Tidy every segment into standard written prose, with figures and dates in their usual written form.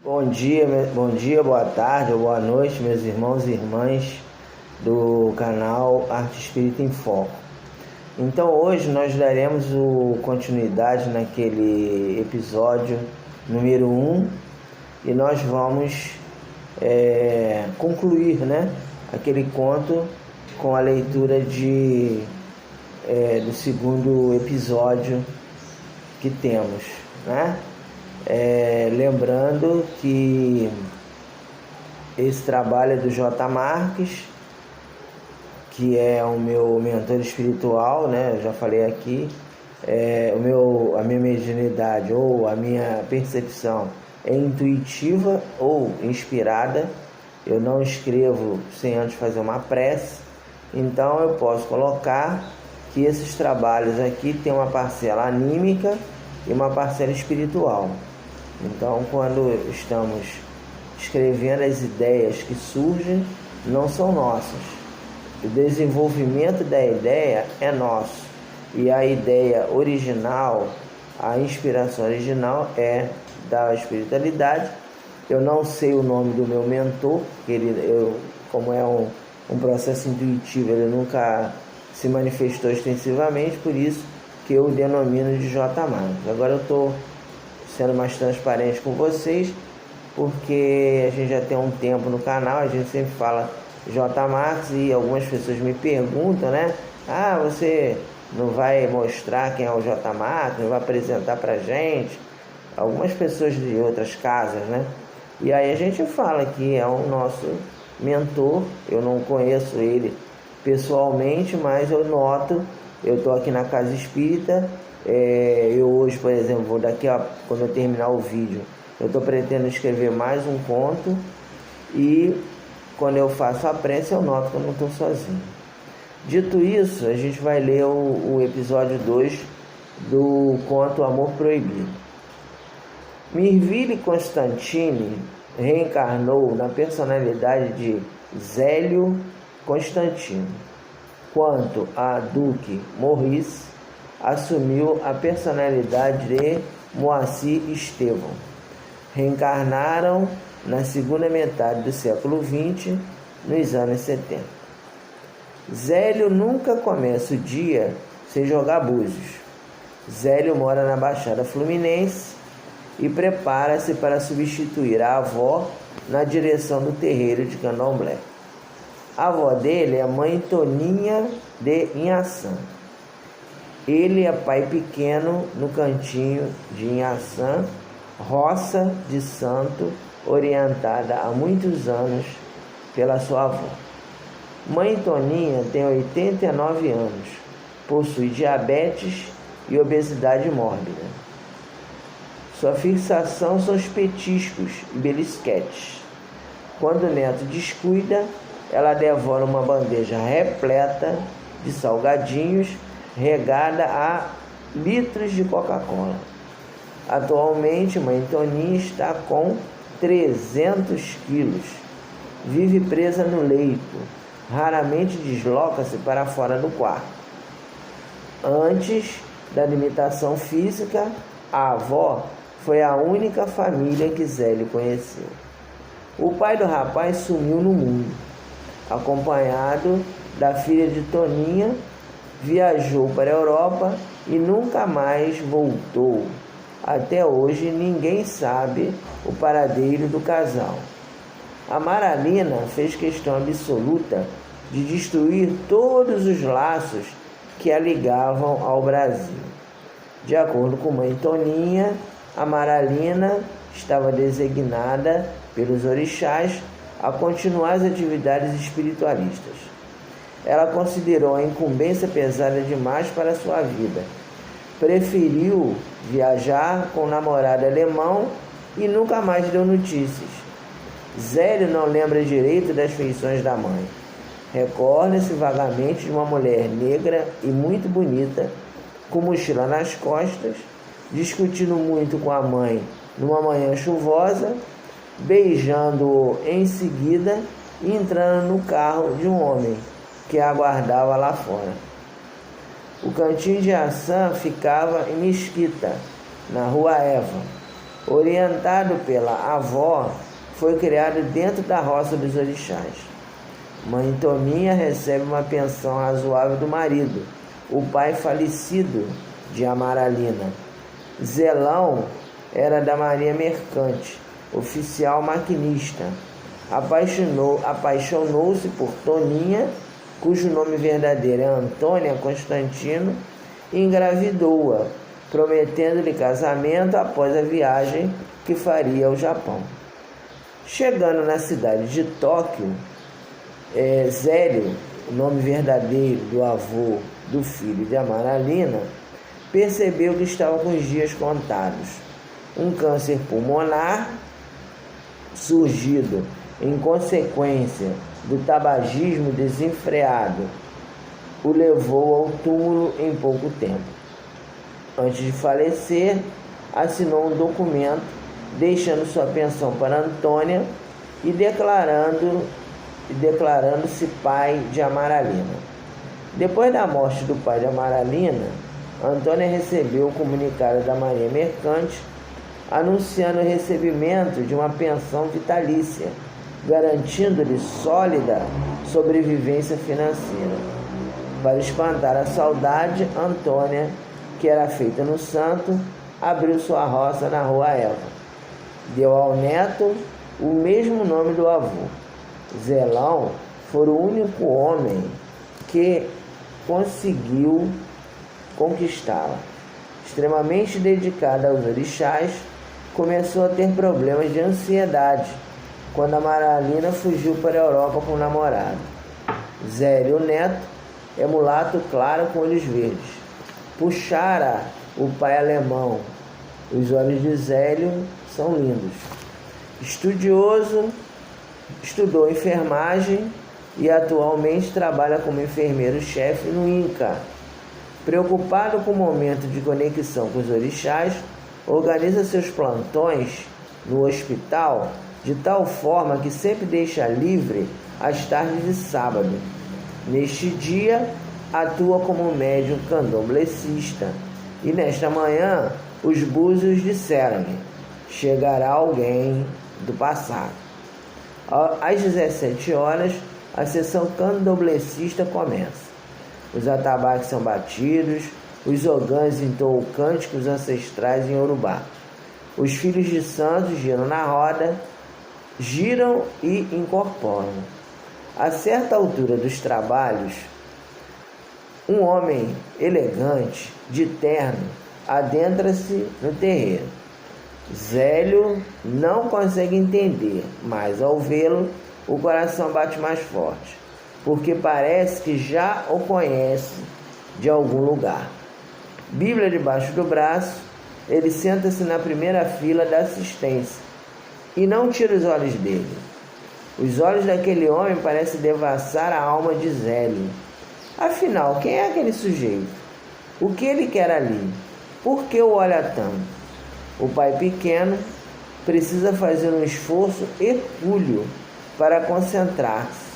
Bom dia, boa tarde ou boa noite, meus irmãos e irmãs do canal Arte Espírita em Foco. Então hoje nós daremos continuidade naquele episódio número 1 e nós vamos concluir, aquele conto com a leitura do segundo episódio que temos, lembrando que esse trabalho é do J. Marques, que é o meu mentor espiritual, Eu já falei aqui, a minha mediunidade ou a minha percepção é intuitiva ou inspirada. Eu não escrevo sem antes fazer uma prece, então eu posso colocar que esses trabalhos aqui têm uma parcela anímica e uma parcela espiritual. Então, quando estamos escrevendo, as ideias que surgem não são nossas. O desenvolvimento da ideia é nosso. E a ideia original, a inspiração original é da espiritualidade. Eu não sei o nome do meu mentor, como é um processo intuitivo, ele nunca se manifestou extensivamente, por isso que eu o denomino de J. Marques. Agora eu estou sendo mais transparente com vocês, porque a gente já tem um tempo no canal, a gente sempre fala J. Marques e algumas pessoas me perguntam, você não vai mostrar quem é o J. Marques, não vai apresentar pra gente? Algumas pessoas de outras casas, E aí a gente fala que é o nosso mentor. Eu não conheço ele pessoalmente, mas eu noto, eu estou aqui na Casa Espírita, eu hoje, por exemplo, quando eu terminar o vídeo, eu estou pretendendo escrever mais um conto, e quando eu faço a prece eu noto que eu não estou sozinho. Dito isso, a gente vai ler o episódio 2 do conto Amor Proibido. Mirville Constantini reencarnou na personalidade de Zélio Constantino, quanto a Duque Maurice assumiu a personalidade de Moacir Estevão. Reencarnaram na segunda metade do século XX, nos anos 70. Zélio nunca começa o dia sem jogar búzios. Zélio mora na Baixada Fluminense e prepara-se para substituir a avó na direção do terreiro de Candomblé. A avó dele é a mãe Toninha de Inhaçã. Ele é pai pequeno no cantinho de Inhaçã, roça de santo, orientada há muitos anos pela sua avó. Mãe Toninha tem 89 anos, possui diabetes e obesidade mórbida. Sua fixação são os petiscos e belisquetes. Quando o neto descuida, ela devora uma bandeja repleta de salgadinhos, regada a litros de Coca-Cola. Atualmente, mãe Toninha está com 300 quilos. Vive presa no leito. Raramente desloca-se para fora do quarto. Antes da limitação física, a avó foi a única família que Zélio conheceu. O pai do rapaz sumiu no mundo. Acompanhado da filha de Toninha, viajou para a Europa e nunca mais voltou. Até hoje ninguém sabe o paradeiro do casal. A Maralina fez questão absoluta de destruir todos os laços que a ligavam ao Brasil. De acordo com mãe Toninha, a Maralina estava designada pelos orixás a continuar as atividades espiritualistas. Ela considerou a incumbência pesada demais para sua vida. Preferiu viajar com o namorado alemão e nunca mais deu notícias. Zélio não lembra direito das feições da mãe. Recorda-se vagamente de uma mulher negra e muito bonita, com mochila nas costas, discutindo muito com a mãe numa manhã chuvosa, beijando-o em seguida e entrando no carro de um homem que a aguardava lá fora. O cantinho de Assam ficava em Mesquita, na Rua Eva. Orientado pela avó, foi criado dentro da roça dos orixás. Mãe Toninha recebe uma pensão razoável do marido, o pai falecido de Amaralina. Zelão era da Marinha Mercante, oficial maquinista. Apaixonou-se por Toninha, cujo nome verdadeiro é Antônia Constantino, e engravidou-a, prometendo-lhe casamento após a viagem que faria ao Japão. Chegando na cidade de Tóquio, Zélio, o nome verdadeiro do avô do filho de Amaralina, percebeu que estava com os dias contados. Um câncer pulmonar, surgido em consequência do tabagismo desenfreado, o levou ao túmulo em pouco tempo. Antes de falecer, assinou um documento deixando sua pensão para Antônia e declarando-se pai de Amaralina. Depois da morte do pai de Amaralina, Antônia recebeu o comunicado da Marinha Mercante anunciando o recebimento de uma pensão vitalícia, garantindo-lhe sólida sobrevivência financeira. Para espantar a saudade, Antônia, que era feita no santo, abriu sua roça na Rua Elva. Deu ao neto o mesmo nome do avô. Zelão foi o único homem que conseguiu conquistá-la. Extremamente dedicada aos orixás, começou a ter problemas de ansiedade quando Amaralina fugiu para a Europa com o namorado. Zélio, o neto, é mulato claro com olhos verdes. Puxara o pai alemão. Os olhos de Zélio são lindos. Estudioso, estudou enfermagem e atualmente trabalha como enfermeiro-chefe no INCA. Preocupado com o momento de conexão com os orixás, organiza seus plantões no hospital de tal forma que sempre deixa livre as tardes de sábado. Neste dia, atua como médium candomblessista. E nesta manhã, os búzios disseram-lhe: chegará alguém do passado. Às 17 horas, a sessão candomblessista começa. Os atabaques são batidos, os ogãs entoam cânticos ancestrais em Urubá. Os filhos de santos giram na roda, giram e incorporam. A certa altura dos trabalhos, um homem elegante, de terno, adentra-se no terreiro. Zélio não consegue entender, mas ao vê-lo, o coração bate mais forte, porque parece que já o conhece de algum lugar. Bíblia debaixo do braço, ele senta-se na primeira fila da assistência e não tira os olhos dele. Os olhos daquele homem parecem devassar a alma de Zélio. Afinal, quem é aquele sujeito? O que ele quer ali? Por que o olha tanto? O pai pequeno precisa fazer um esforço hercúleo para concentrar-se.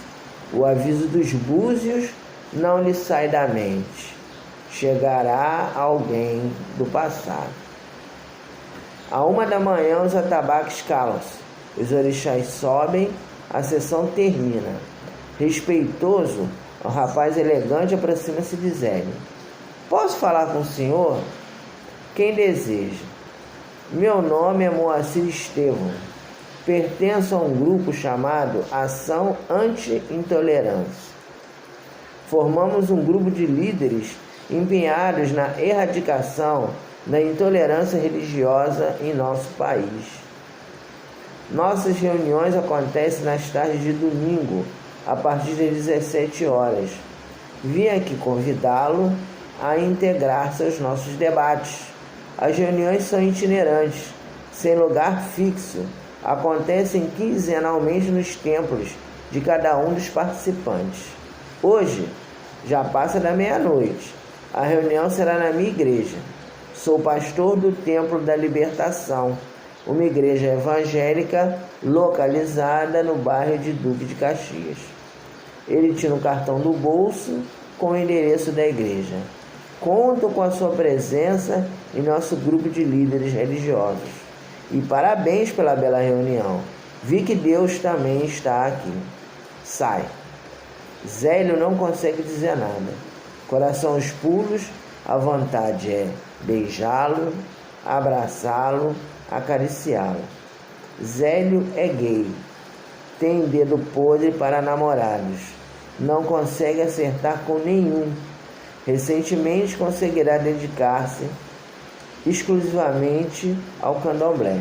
O aviso dos búzios não lhe sai da mente. Chegará alguém do passado. À 1h os atabaques calam-se. Os orixás sobem, a sessão termina. Respeitoso, o rapaz elegante aproxima-se de Zélio. Posso falar com o senhor? Quem deseja? Meu nome é Moacir Estevão. Pertenço a um grupo chamado Ação Anti-Intolerância. Formamos um grupo de líderes empenhados na erradicação da intolerância religiosa em nosso país. Nossas reuniões acontecem nas tardes de domingo, a partir das 17 horas. Vim aqui convidá-lo a integrar-se aos nossos debates. As reuniões são itinerantes, sem lugar fixo. Acontecem quinzenalmente nos templos de cada um dos participantes. Hoje, já passa da meia-noite. A reunião será na minha igreja. Sou pastor do Templo da Libertação, uma igreja evangélica localizada no bairro de Duque de Caxias. Ele tira um cartão do bolso com o endereço da igreja. Conto com a sua presença em nosso grupo de líderes religiosos. E parabéns pela bela reunião. Vi que Deus também está aqui. Sai. Zélio não consegue dizer nada. Coração aos pulos, a vontade é beijá-lo, abraçá-lo, acariciá-lo. Zélio é gay. Tem dedo podre para namorados. Não consegue acertar com nenhum. Recentemente conseguirá dedicar-se exclusivamente ao candomblé.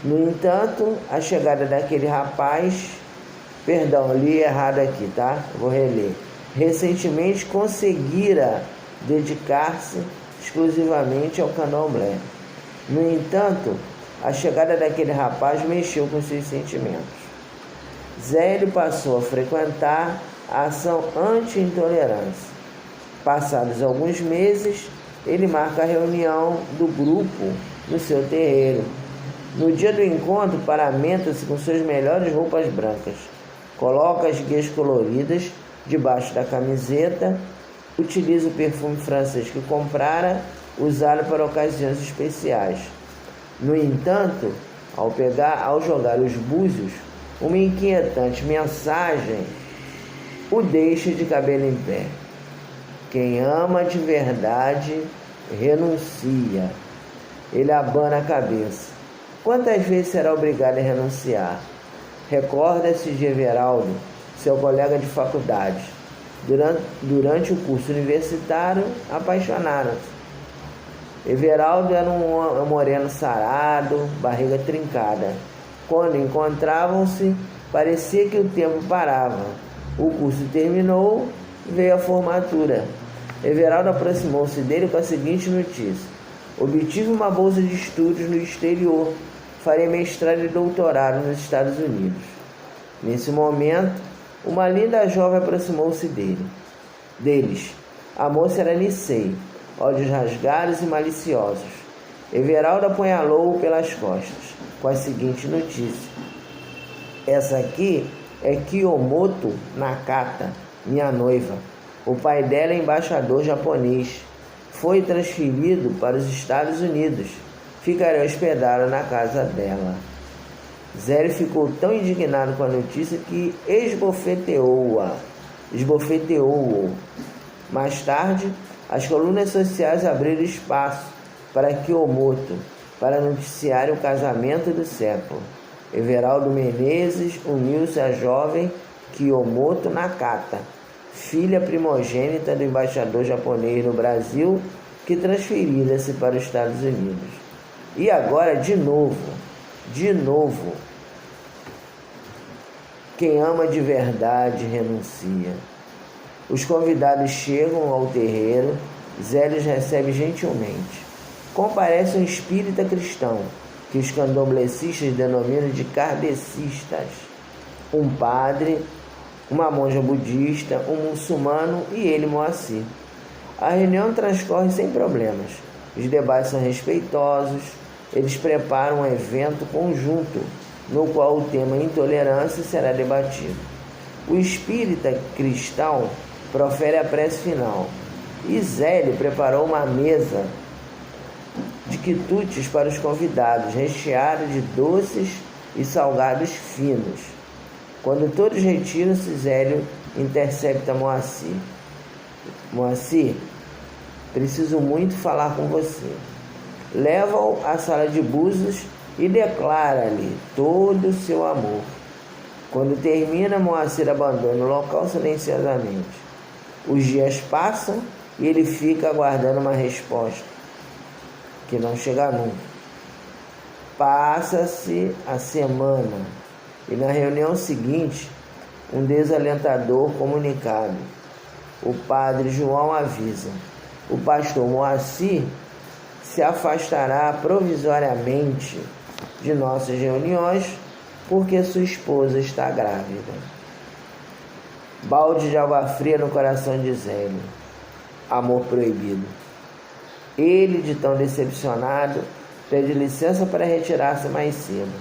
No entanto, a chegada daquele rapaz... Perdão, li errado aqui, tá? Vou reler. Recentemente conseguira dedicar-se exclusivamente ao candomblé. No entanto, a chegada daquele rapaz mexeu com seus sentimentos. Zélio passou a frequentar a ação anti-intolerância. Passados alguns meses, ele marca a reunião do grupo no seu terreiro. No dia do encontro, paramenta-se com suas melhores roupas brancas. Coloca as guias coloridas debaixo da camiseta. Utiliza o perfume francês que comprara, usado para ocasiões especiais. No entanto, ao jogar os búzios, uma inquietante mensagem o deixa de cabelo em pé. Quem ama de verdade renuncia. Ele abana a cabeça. Quantas vezes será obrigado a renunciar? Recorda-se de Everaldo, seu colega de faculdade. Durante o curso universitário, apaixonaram-se. Everaldo era um moreno sarado, barriga trincada. Quando encontravam-se, parecia que o tempo parava. O curso terminou, veio a formatura. Everaldo aproximou-se dele com a seguinte notícia: obtive uma bolsa de estudos no exterior. Farei mestrado e doutorado nos Estados Unidos. Nesse momento, uma linda jovem aproximou-se deles. A moça era Nicei, olhos rasgados e maliciosos. Everaldo apunhalou-o pelas costas, com a seguinte notícia: essa aqui é Kiyomoto Nakata, minha noiva. O pai dela é embaixador japonês. Foi transferido para os Estados Unidos. Ficarei hospedado na casa dela. Zélio ficou tão indignado com a notícia que esbofeteou-o. Mais tarde, as colunas sociais abriram espaço para Kiyomoto, para noticiar o casamento do século. Everaldo Menezes uniu-se à jovem Kiyomoto Nakata, filha primogênita do embaixador japonês no Brasil, que transferira-se para os Estados Unidos. E agora, de novo, quem ama de verdade renuncia. Os convidados chegam ao terreiro. Zélio os recebe gentilmente. Comparece um espírita cristão, que os candomblecistas denominam de kardecistas, um padre, uma monja budista, um muçulmano e ele, Moacir. A reunião transcorre sem problemas. Os debates são respeitosos. Eles preparam um evento conjunto, no qual o tema intolerância será debatido. O espírita cristão profere a prece final. E Zélio preparou uma mesa de quitutes para os convidados, recheada de doces e salgados finos. Quando todos retiram-se, Zélio intercepta Moacir. Moacir, preciso muito falar com você. Leva-o à sala de búzios e declara-lhe todo o seu amor. Quando termina, Moacir abandona o local silenciosamente. Os dias passam e ele fica aguardando uma resposta, que não chega nunca. Passa-se a semana e na reunião seguinte, um desalentador comunicado. O padre João avisa: o pastor Moacir se afastará provisoriamente de nossas reuniões porque sua esposa está grávida. Balde de água fria no coração de Zélio. Amor proibido. Ele, de tão decepcionado, pede licença para retirar-se mais cedo.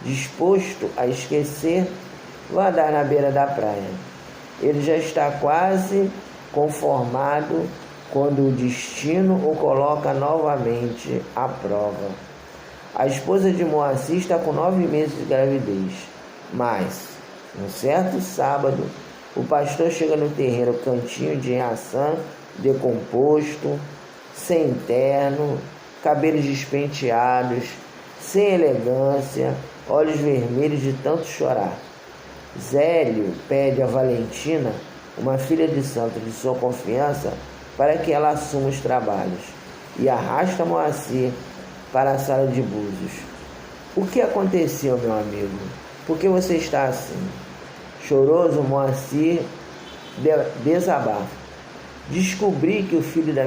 Disposto a esquecer, vai andar na beira da praia. Ele já está quase conformado quando o destino o coloca novamente à prova. A esposa de Moacir está com 9 meses de gravidez, mas, num certo sábado, o pastor chega no terreiro cantinho de Inhaçã, decomposto, sem terno, cabelos despenteados, sem elegância, olhos vermelhos de tanto chorar. Zélio pede a Valentina, uma filha de santo de sua confiança, para que ela assuma os trabalhos, e arrasta Moacir para a sala de Búzios. O que aconteceu, meu amigo? Por que você está assim? Choroso, Moacir desabafa. Descobri que o filho que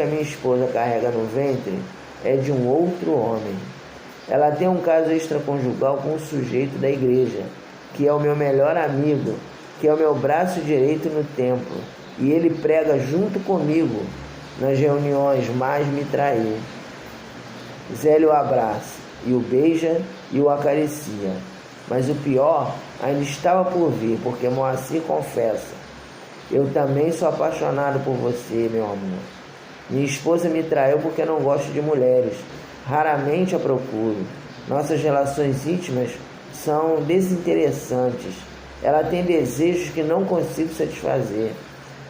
a minha esposa carrega no ventre é de um outro homem. Ela tem um caso extraconjugal com um sujeito da igreja, que é o meu melhor amigo, que é o meu braço direito no templo, e ele prega junto comigo nas reuniões, mas me traiu. Zélio o abraça, e o beija e o acaricia. Mas o pior ainda estava por vir, porque Moacir confessa: eu também sou apaixonado por você, meu amor. Minha esposa me traiu porque não gosto de mulheres. Raramente a procuro. Nossas relações íntimas são desinteressantes. Ela tem desejos que não consigo satisfazer.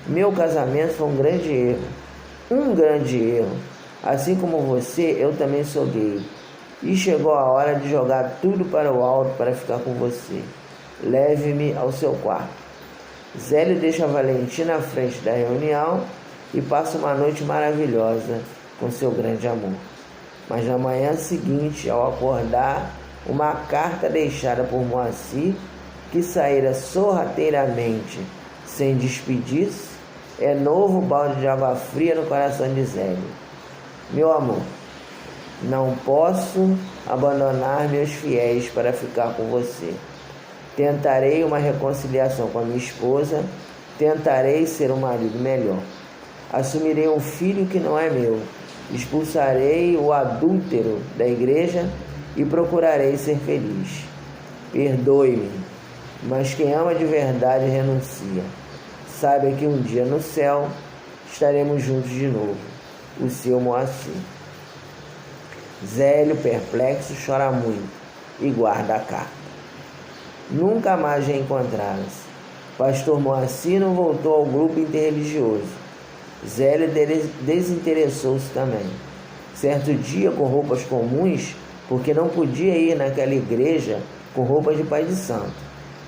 Meu casamento foi um grande erro. Um grande erro. Assim como você, eu também sou gay. E chegou a hora de jogar tudo para o alto para ficar com você. Leve-me ao seu quarto. Zélio deixa a Valentina à frente da reunião e passa uma noite maravilhosa com seu grande amor. Mas na manhã seguinte, ao acordar, uma carta deixada por Moacir, que saíra sorrateiramente sem despedir-se, é novo balde de água fria no coração de Zélio. Meu amor, não posso abandonar meus fiéis para ficar com você. Tentarei uma reconciliação com a minha esposa, tentarei ser um marido melhor. Assumirei um filho que não é meu, expulsarei o adúltero da igreja e procurarei ser feliz. Perdoe-me, mas quem ama de verdade renuncia. Saiba que um dia no céu estaremos juntos de novo. O seu Moacir. Zélio, perplexo, chora muito e guarda a carta. Nunca mais reencontraram-se. Pastor Moacir não voltou ao grupo interreligioso. Zélio desinteressou-se também. Certo dia, com roupas comuns, porque não podia ir naquela igreja com roupas de pai de santo,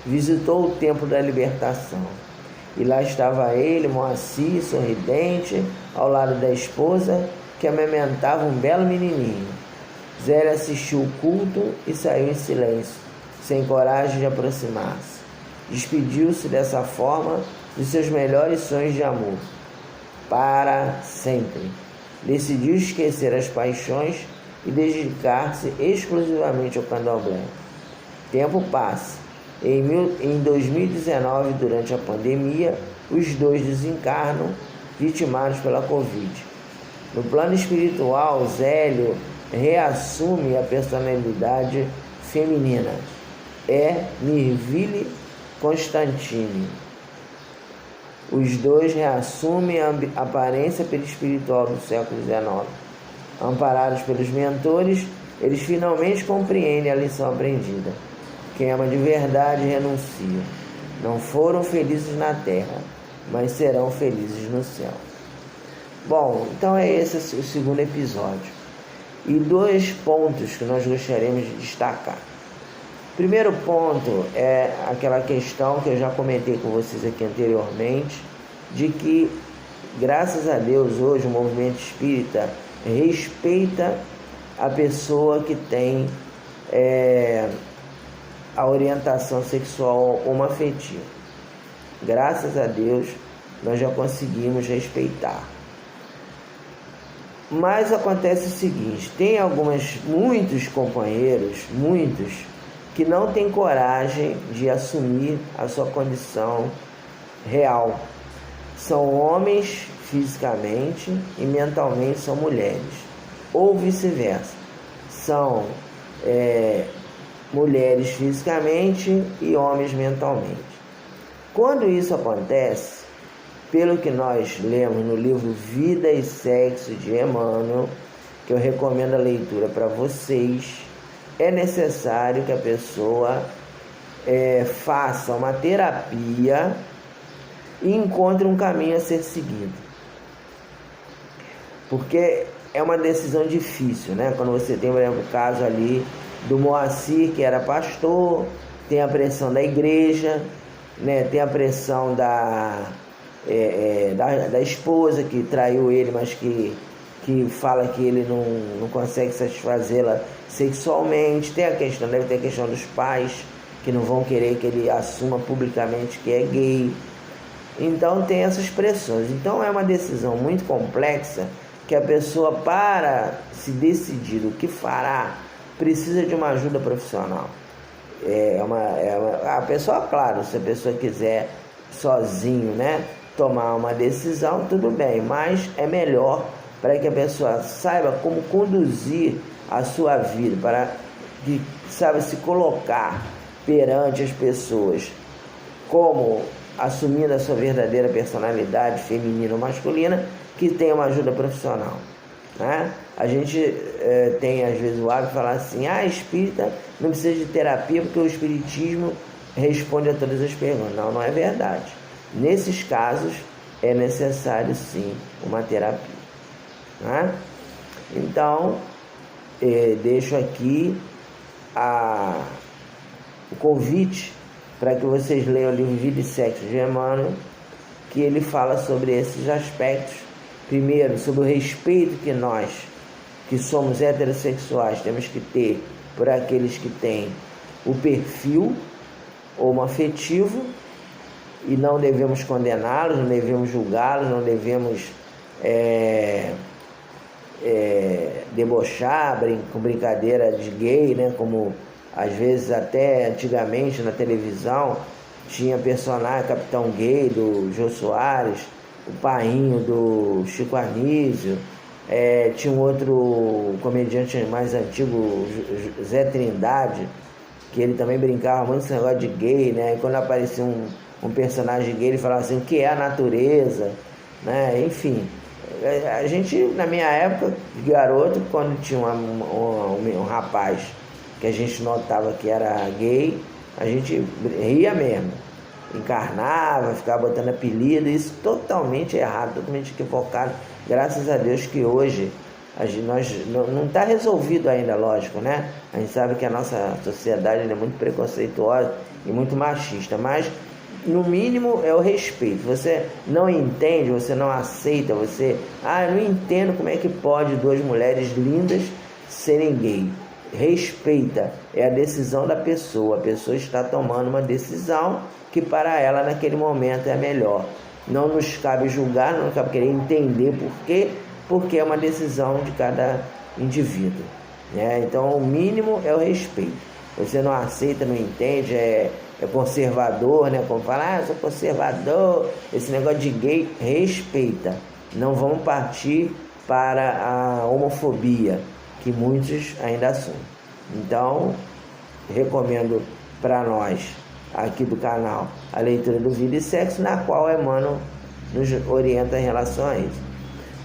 visitou o templo da libertação. E lá estava ele, Moacir, sorridente, ao lado da esposa, que amamentava um belo menininho. Zélio assistiu o culto e saiu em silêncio, sem coragem de aproximar-se. Despediu-se dessa forma de seus melhores sonhos de amor. Para sempre. Decidiu esquecer as paixões e dedicar-se exclusivamente ao candomblé. Tempo passa. Em 2019, durante a pandemia, os dois desencarnam, vitimados pela Covid. No plano espiritual, Zélio reassume a personalidade feminina. É Nirville Constantine. Os dois reassumem a aparência perispiritual do século XIX. Amparados pelos mentores, eles finalmente compreendem a lição aprendida. Quem ama de verdade renuncia. Não foram felizes na terra, mas serão felizes no céu. Bom, então é esse o segundo episódio. E 2 pontos que nós gostaríamos de destacar. Primeiro ponto é aquela questão que eu já comentei com vocês aqui anteriormente, de que, graças a Deus, hoje o movimento espírita respeita a pessoa que tem a orientação sexual homoafetiva. Graças a Deus, nós já conseguimos respeitar. Mas acontece o seguinte, tem muitos companheiros, que não têm coragem de assumir a sua condição real. São homens fisicamente e mentalmente são mulheres, ou vice-versa. São mulheres fisicamente e homens mentalmente. Quando isso acontece, pelo que nós lemos no livro Vida e Sexo de Emmanuel, que eu recomendo a leitura para vocês, é necessário que a pessoa faça uma terapia e encontre um caminho a ser seguido. Porque é uma decisão difícil, né? Quando você tem, por exemplo, o caso ali do Moacir, que era pastor, tem a pressão da igreja, né? Tem a pressão da esposa que traiu ele, mas que fala que ele não consegue satisfazê-la sexualmente. Tem a questão, deve ter a questão dos pais, que não vão querer que ele assuma publicamente que é gay. Então tem essas pressões. Então é uma decisão muito complexa, que a pessoa, para se decidir o que fará, precisa de uma ajuda profissional. A pessoa, claro, se a pessoa quiser sozinho, né, tomar uma decisão, tudo bem, mas é melhor para que a pessoa saiba como conduzir a sua vida, para que saiba se colocar perante as pessoas como assumindo a sua verdadeira personalidade feminina ou masculina, que tem uma ajuda profissional, né? A gente tem às vezes o hábito de falar assim: espírita não precisa de terapia porque o espiritismo responde a todas as perguntas. Não, não é verdade. Nesses casos é necessário sim uma terapia, né? Então deixo aqui o convite para que vocês leiam o livro Vida e Sexo de Emmanuel, que ele fala sobre esses aspectos. Primeiro, sobre o respeito que nós, que somos heterossexuais, temos que ter por aqueles que têm o perfil homoafetivo, e não devemos condená-los, não devemos julgá-los, não devemos debochar com brincadeira de gay, né? Como às vezes até antigamente na televisão tinha personagem, Capitão Gay do Jô Soares, o Painho do Chico Anísio, tinha um outro comediante mais antigo, Zé Trindade, que ele também brincava muito com esse negócio de gay, né? E quando aparecia um personagem gay, ele falava assim: o que é a natureza, né? Enfim, a gente, na minha época de garoto, quando tinha um rapaz que a gente notava que era gay, a gente ria mesmo, encarnava, ficava botando apelido. Isso totalmente errado, totalmente equivocado. Graças a Deus que hoje nós não está resolvido ainda, lógico, né? A gente sabe que a nossa sociedade é muito preconceituosa e muito machista, mas no mínimo é o respeito. Você não entende, você não aceita, eu não entendo como é que pode duas mulheres lindas serem gay. Respeita, é a decisão da pessoa. A pessoa está tomando uma decisão que para ela naquele momento é a melhor. Não nos cabe julgar, não nos cabe querer entender por quê, porque é uma decisão de cada indivíduo, né? Então o mínimo é o respeito. Você não aceita, não entende, é conservador, né? Como fala, eu sou conservador, esse negócio de gay, respeita. Não vamos partir para a homofobia, que muitos ainda assumem. Então, recomendo para nós, aqui do canal, a leitura do Vida e Sexo, na qual Emmanuel nos orienta em relação a isso.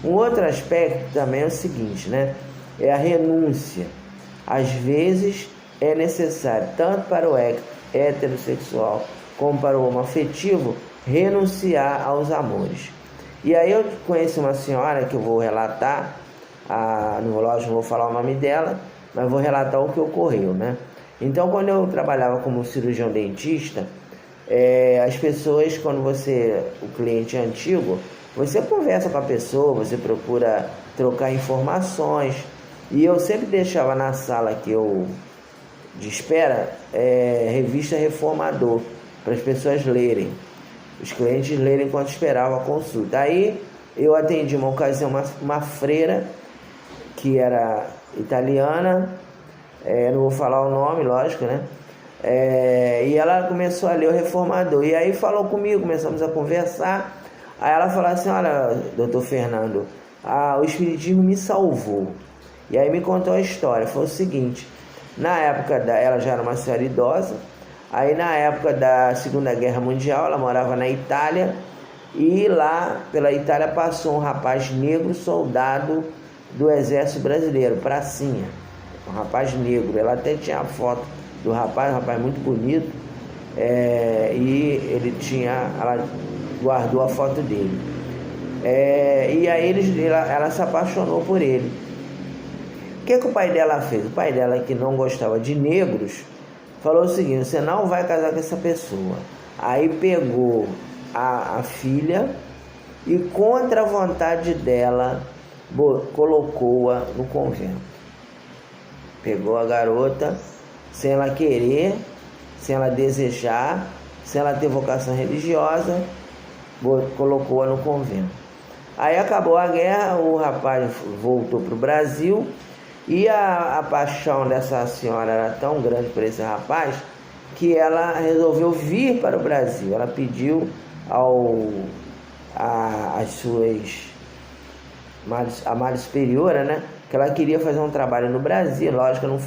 Um outro aspecto também é o seguinte, né? É a renúncia. Às vezes é necessário, tanto para o heterossexual como para o homoafetivo, renunciar aos amores. E aí eu conheci uma senhora que eu vou relatar, não vou falar o nome dela, mas vou relatar o que ocorreu, né? Então, quando eu trabalhava como cirurgião dentista, as pessoas, quando o cliente é antigo, você conversa com a pessoa, você procura trocar informações, e eu sempre deixava na sala de espera, revista Reformador, para as pessoas lerem, os clientes lerem enquanto esperavam a consulta. Aí eu atendi uma ocasião uma freira que era italiana, não vou falar o nome, lógico, né? E ela começou a ler o Reformador, e aí falou comigo, começamos a conversar. Aí ela falou assim: olha, doutor Fernando, o Espiritismo me salvou. E aí me contou a história. Foi o seguinte: na época ela já era uma senhora idosa, aí na época da Segunda Guerra Mundial ela morava na Itália, E lá pela Itália passou um rapaz negro, soldado do exército brasileiro, Pracinha, um rapaz negro. Ela até tinha a foto do rapaz, um rapaz muito bonito, e ela guardou a foto dele. E aí ela se apaixonou por ele. O que o pai dela fez? O pai dela, que não gostava de negros, falou o seguinte: você não vai casar com essa pessoa. Aí pegou a filha e, contra a vontade dela, colocou-a no convento. Pegou a garota sem ela querer, sem ela desejar, sem ela ter vocação religiosa, colocou-a no convento. Aí acabou a guerra, o rapaz voltou para o Brasil, e a paixão dessa senhora era tão grande por esse rapaz que ela resolveu vir para o Brasil. Ela pediu às suas a Madre Superiora, né, que ela queria fazer um trabalho no Brasil. Lógico que não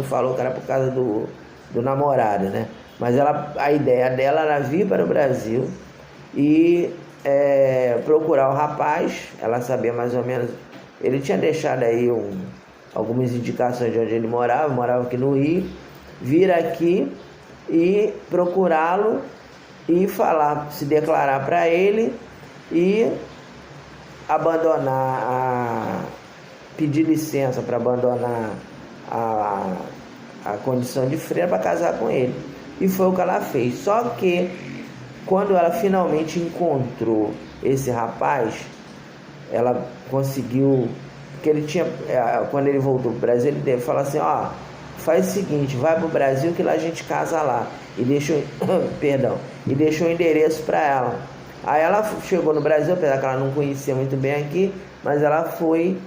falou que era por causa do namorado, né? Mas a ideia dela era vir para o Brasil e procurar o rapaz. Ela sabia mais ou menos, ele tinha deixado aí algumas indicações de onde ele morava aqui no Rio, vir aqui e procurá-lo e se declarar para ele e pedir licença para abandonar a condição de freira para casar com ele. E foi o que ela fez. Só que quando ela finalmente encontrou esse rapaz, ela conseguiu, porque ele tinha, quando ele voltou para o Brasil, ele falou assim: faz o seguinte, vai para o Brasil que lá a gente casa lá. E deixou o endereço para ela. Aí ela chegou no Brasil, apesar que ela não conhecia muito bem aqui, mas ela foi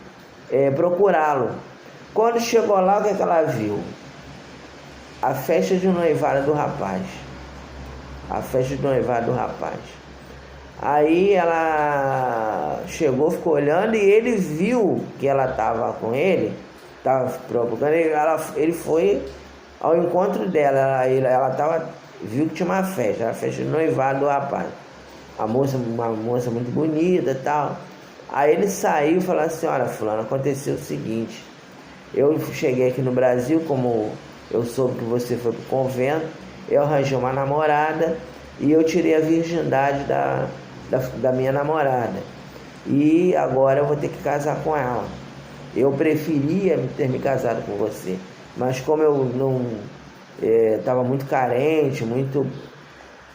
procurá-lo. Quando chegou lá, o que ela viu? A festa de noivado do rapaz. Aí ela chegou, ficou olhando, e ele viu que ela estava com ele, estava procurando, ele foi ao encontro dela. Ela viu que tinha uma festa, era a festa de noivado do rapaz. Uma moça muito bonita e tal. Aí ele saiu e falou assim: olha, fulano, aconteceu o seguinte, eu cheguei aqui no Brasil, como eu soube que você foi pro convento, eu arranjei uma namorada e eu tirei a virgindade da minha namorada. E agora eu vou ter que casar com ela. Eu preferia ter me casado com você, mas como eu não estava muito carente, muito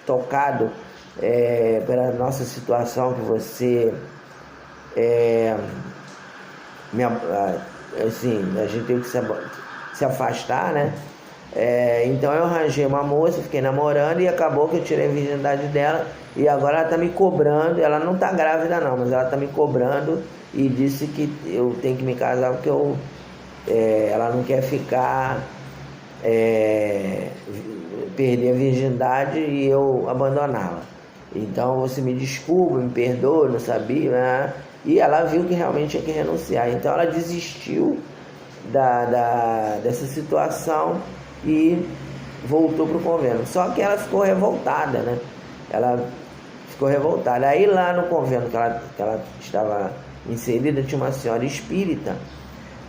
tocado pela nossa situação, que você assim, a gente teve que se afastar, né? Então eu arranjei uma moça, fiquei namorando, e acabou que eu tirei a virgindade dela, e agora ela está me cobrando. Ela não está grávida não, mas ela está me cobrando e disse que eu tenho que me casar porque ela não quer ficar perder a virgindade e eu abandoná-la. Então você me desculpa, me perdoa, não sabia, né? E ela viu que realmente tinha que renunciar. Então ela desistiu dessa situação e voltou para o convento. Só que ela ficou revoltada, né? Aí lá no convento que ela estava inserida, tinha uma senhora espírita,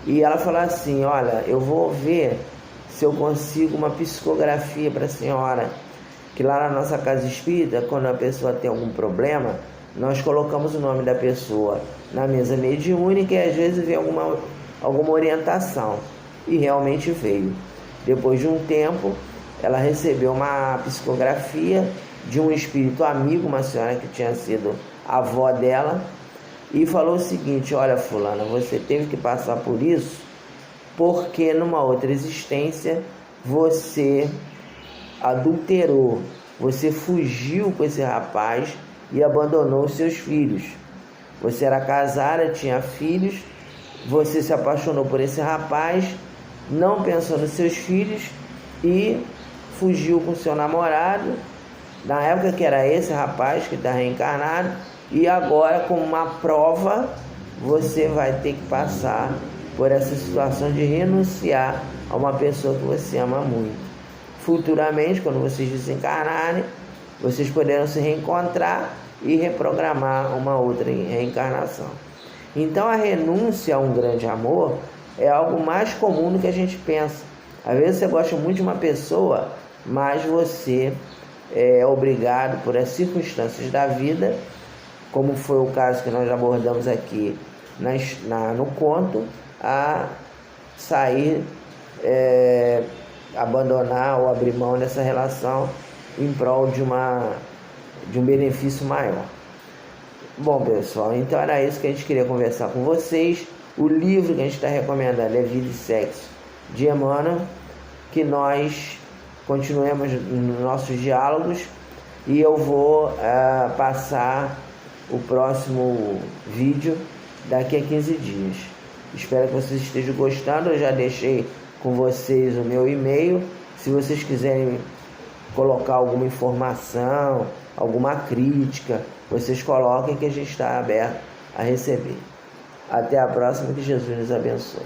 e ela falou assim: olha, eu vou ver se eu consigo uma psicografia para a senhora, que lá na nossa casa espírita, quando a pessoa tem algum problema, nós colocamos o nome da pessoa na mesa mediúnica e às vezes vem alguma orientação. E realmente veio. Depois de um tempo, ela recebeu uma psicografia de um espírito amigo, uma senhora que tinha sido avó dela, e falou o seguinte: olha, fulana, você teve que passar por isso porque numa outra existência você adulterou, você fugiu com esse rapaz e abandonou os seus filhos. Você era casada, tinha filhos, você se apaixonou por esse rapaz, não pensou nos seus filhos e fugiu com seu namorado, na época que era esse rapaz que está reencarnado, e agora, como uma prova, você vai ter que passar por essa situação de renunciar a uma pessoa que você ama muito. Futuramente, quando vocês desencarnarem, vocês poderão se reencontrar e reprogramar uma outra reencarnação. Então a renúncia a um grande amor é algo mais comum do que a gente pensa. Às vezes você gosta muito de uma pessoa, mas você é obrigado por as circunstâncias da vida, como foi o caso que nós abordamos aqui no conto, a sair, abandonar ou abrir mão dessa relação em prol de um benefício maior. Bom, pessoal, então era isso que a gente queria conversar com vocês. O livro que a gente está recomendando é Vida e Sexo, de Emmanuel, que nós continuemos nos nossos diálogos, e eu vou passar o próximo vídeo daqui a 15 dias. Espero que vocês estejam gostando. Eu já deixei com vocês o meu e-mail. Se vocês quiserem colocar alguma informação, alguma crítica, vocês coloquem, que a gente está aberto a receber. Até a próxima, que Jesus nos abençoe.